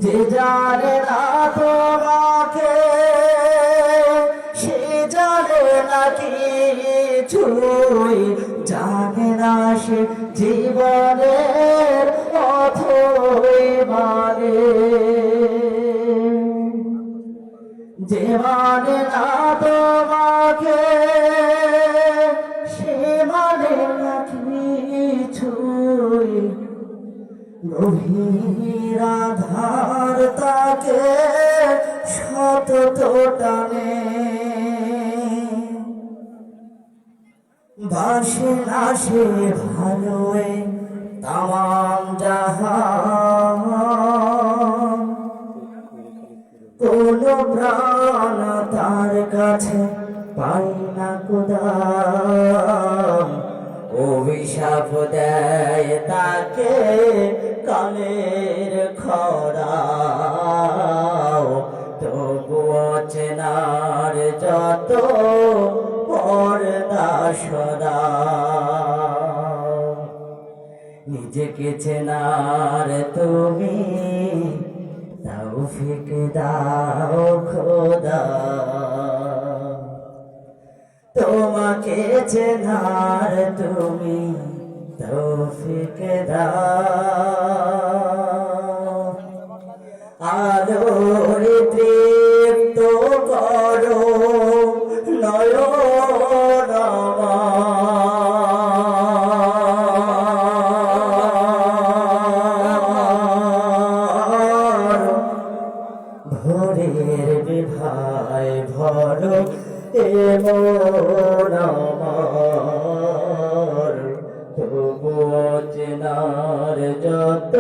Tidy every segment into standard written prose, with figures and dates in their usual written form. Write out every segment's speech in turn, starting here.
যে জানে না তোমাকে সে জানে না কিছুই, জানে না সে জীবনের অথই মানে। যে মানে না তোমাকে সে মানে না কিছুই, গভীর আধার তাকে সতত টানে। বাসে না সে ভালোয় তামাম জাহান, কোন প্রাণ তার কাছে পাই না কুদাম। অভিশাপ দেয় তাকে কালের খরা, তবুও চেনার যত পর্দা সদা। নিজেকে চেনার তুমি তৌফিক দাও খোদা, তোমাকে চেনার তুমি তৌফিক দাও। আলোর তৃপ্ত করো নয়ন আমার, ভোরের বিভায় ভরো এমন আমার, তবুও চেনার যত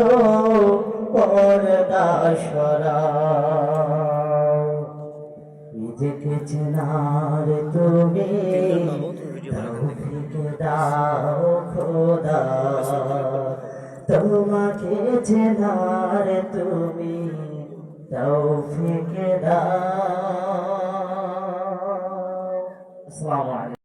পর্দা সরাও। নিজেকে চেনার তুমি তৌফিক দাও খোদা, তোমাকে চেনার তুমি তৌফিক দাও। আসসালামু আলাইকুম।